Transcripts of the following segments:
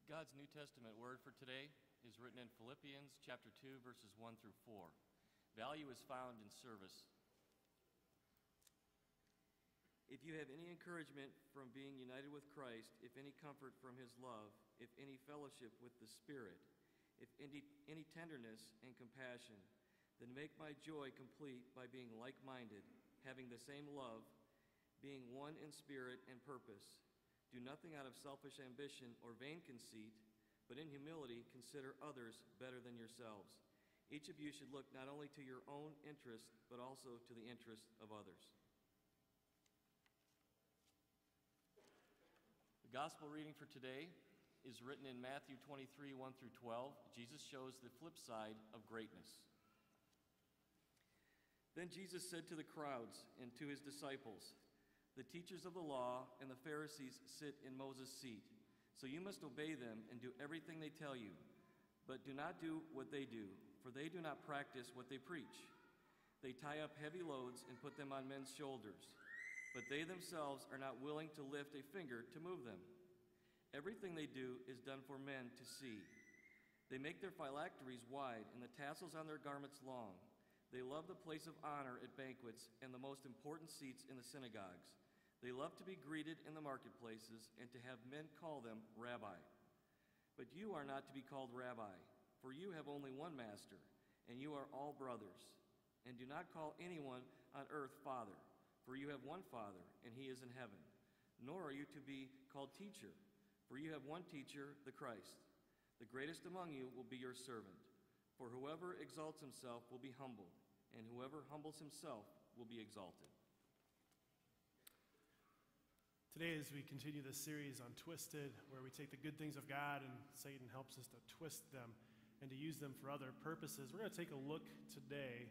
God's New Testament word for today is written in Philippians chapter 2, verses 1 through 4. Value is found in service. If you have any encouragement from being united with Christ, if any comfort from his love, if any fellowship with the Spirit, if any tenderness and compassion, then make my joy complete by being like-minded, having the same love, being one in spirit and purpose. Do nothing out of selfish ambition or vain conceit, but in humility consider others better than yourselves. Each of you should look not only to your own interest, but also to the interest of others. The gospel reading for today is written in Matthew 23, 1 through 12. Jesus shows the flip side of greatness. Then Jesus said to the crowds and to his disciples, "The teachers of the law and the Pharisees sit in Moses' seat, so you must obey them and do everything they tell you. But do not do what they do, for they do not practice what they preach. They tie up heavy loads and put them on men's shoulders, but they themselves are not willing to lift a finger to move them. Everything they do is done for men to see. They make their phylacteries wide and the tassels on their garments long. They love the place of honor at banquets and the most important seats in the synagogues. They love to be greeted in the marketplaces and to have men call them rabbi. But you are not to be called rabbi, for you have only one master, and you are all brothers. And do not call anyone on earth father, for you have one Father, and he is in heaven. Nor are you to be called teacher, for you have one teacher, the Christ. The greatest among you will be your servant. For whoever exalts himself will be humbled, and whoever humbles himself will be exalted." Today, as we continue this series on Twisted, where we take the good things of God and Satan helps us to twist them and to use them for other purposes, we're going to take a look today.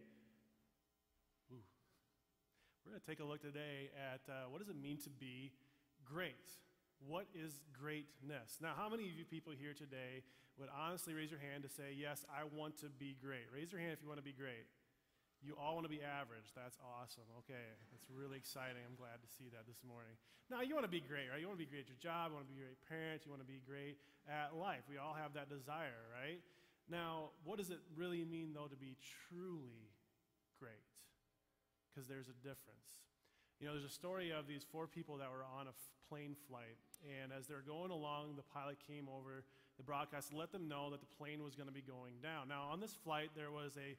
We're going to take a look today at what does it mean to be great? What is greatness? Now, how many of you people here today would honestly raise your hand to say, yes, I want to be great? Raise your hand if you want to be great. You all want to be average. That's awesome. Okay, that's really exciting. I'm glad to see that this morning. Now, you want to be great, right? You want to be great at your job. You want to be a great parent. You want to be great at life. We all have that desire, right? Now, what does it really mean, though, to be truly great? Because there's a difference. You know, there's a story of these 4 people that were on a plane flight, and as they're going along, the pilot came over the broadcast to let them know that the plane was going to be going down. Now, on this flight, there was a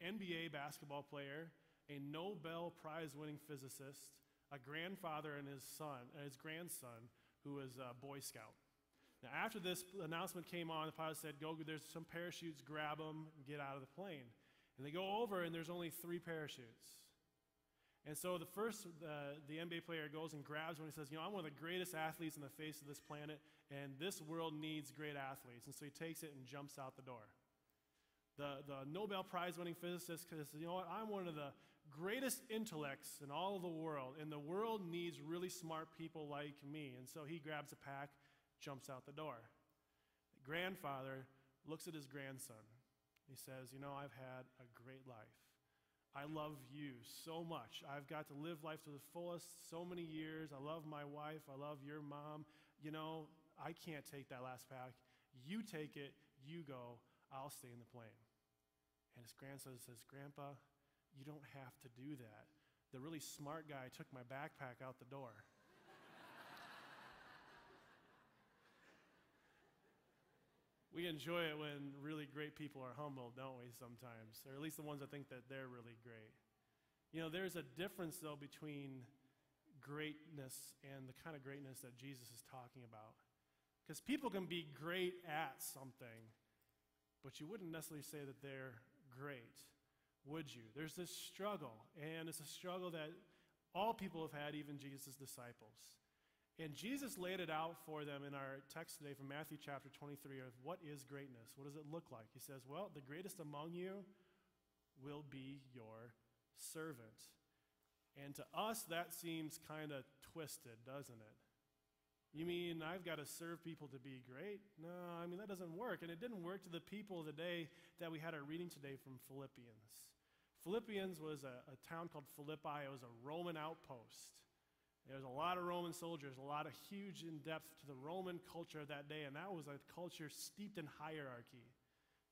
NBA basketball player, a Nobel Prize-winning physicist, a grandfather and his grandson, who was a Boy Scout. Now, after this announcement came on, the pilot said, "Go, there's some parachutes, grab them, and get out of the plane." And they go over, and there's only 3 parachutes. And so the NBA player goes and grabs one and says, I'm one of the greatest athletes on the face of this planet, and this world needs great athletes. And so he takes it and jumps out the door. The Nobel Prize-winning physicist says, I'm one of the greatest intellects in all of the world, and the world needs really smart people like me. And so he grabs a pack, jumps out the door. The grandfather looks at his grandson. He says, I've had a great life. I love you so much. I've got to live life to the fullest so many years. I love my wife. I love your mom. I can't take that last pack. You take it. You go. I'll stay in the plane. And his grandson says, "Grandpa, you don't have to do that. The really smart guy took my backpack out the door." We enjoy it when really great people are humble, don't we, sometimes? Or at least the ones that think that they're really great. There's a difference, though, between greatness and the kind of greatness that Jesus is talking about. Because people can be great at something, but you wouldn't necessarily say that they're great, would you? There's this struggle, and it's a struggle that all people have had, even Jesus' disciples. And Jesus laid it out for them in our text today from Matthew chapter 23 of what is greatness? What does it look like? He says, the greatest among you will be your servant. And to us, that seems kind of twisted, doesn't it? You mean I've got to serve people to be great? No, that doesn't work. And it didn't work to the people of the day that we had our reading today from Philippians. Philippians was a town called Philippi. It was a Roman outpost. There was a lot of Roman soldiers, a lot of huge in depth to the Roman culture of that day, and that was a culture steeped in hierarchy.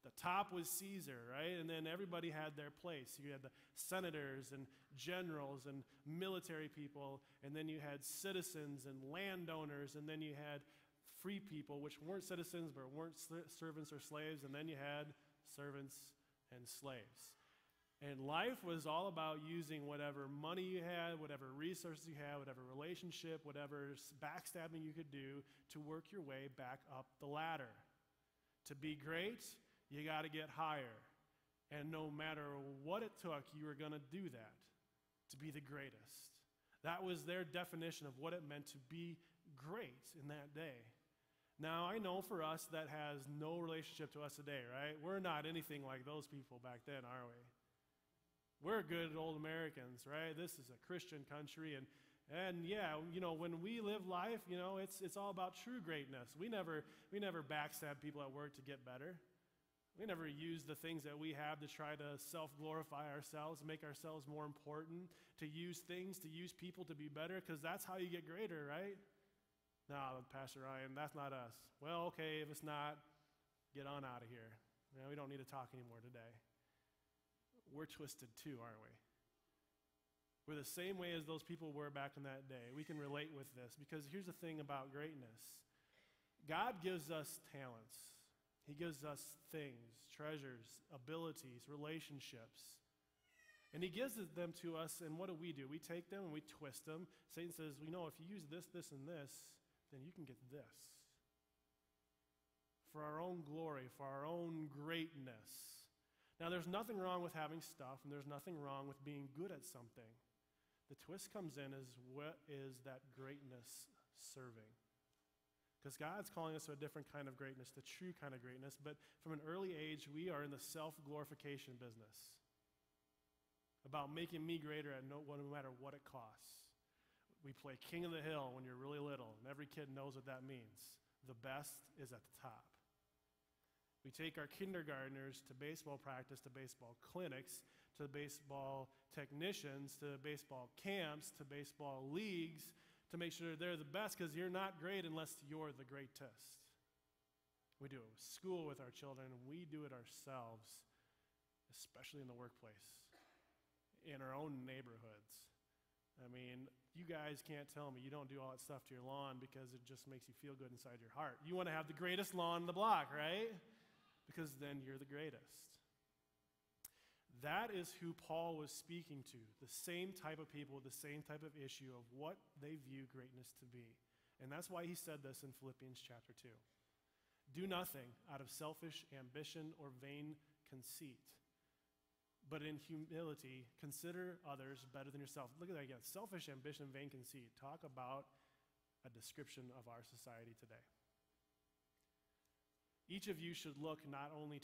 The top was Caesar, right? And then everybody had their place. You had the senators and generals and military people, and then you had citizens and landowners, and then you had free people, which weren't citizens but weren't servants or slaves, and then you had servants and slaves. And life was all about using whatever money you had, whatever resources you had, whatever relationship, whatever backstabbing you could do to work your way back up the ladder. To be great, you got to get higher. And no matter what it took, you were going to do that to be the greatest. That was their definition of what it meant to be great in that day. Now, I know for us that has no relationship to us today, right? We're not anything like those people back then, are we? We're good old Americans, right? This is a Christian country, and yeah, when we live life, it's all about true greatness. We never backstab people at work to get better. We never use the things that we have to try to self-glorify ourselves, make ourselves more important, to use people to be better, because that's how you get greater, right? No, Pastor Ryan, that's not us. Well, okay, if it's not, get on out of here. We don't need to talk anymore today. We're twisted too, aren't we? We're the same way as those people were back in that day. We can relate with this, because here's the thing about greatness. God gives us talents. He gives us things, treasures, abilities, relationships. And he gives them to us, and what do? We take them and we twist them. Satan says, if you use this, this, and this, then you can get this. For our own glory, for our own greatness. Now, there's nothing wrong with having stuff, and there's nothing wrong with being good at something. The twist comes in is, what is that greatness serving? Because God's calling us to a different kind of greatness, the true kind of greatness, but from an early age, we are in the self-glorification business. About making me greater at no matter what it costs. We play King of the Hill when you're really little, and every kid knows what that means. The best is at the top. We take our kindergartners to baseball practice, to baseball clinics, to baseball technicians, to baseball camps, to baseball leagues, to make sure they're the best, because you're not great unless you're the greatest. We do it with school with our children, and we do it ourselves, especially in the workplace, in our own neighborhoods. You guys can't tell me you don't do all that stuff to your lawn because it just makes you feel good inside your heart. You want to have the greatest lawn in the block, right? Because then you're the greatest. That is who Paul was speaking to, the same type of people, the same type of issue of what they view greatness to be. And that's why he said this in Philippians chapter 2. Do nothing out of selfish ambition or vain conceit, but in humility consider others better than yourself. Look at that again. Selfish ambition, vain conceit. Talk about a description of our society today. Each of you should look not only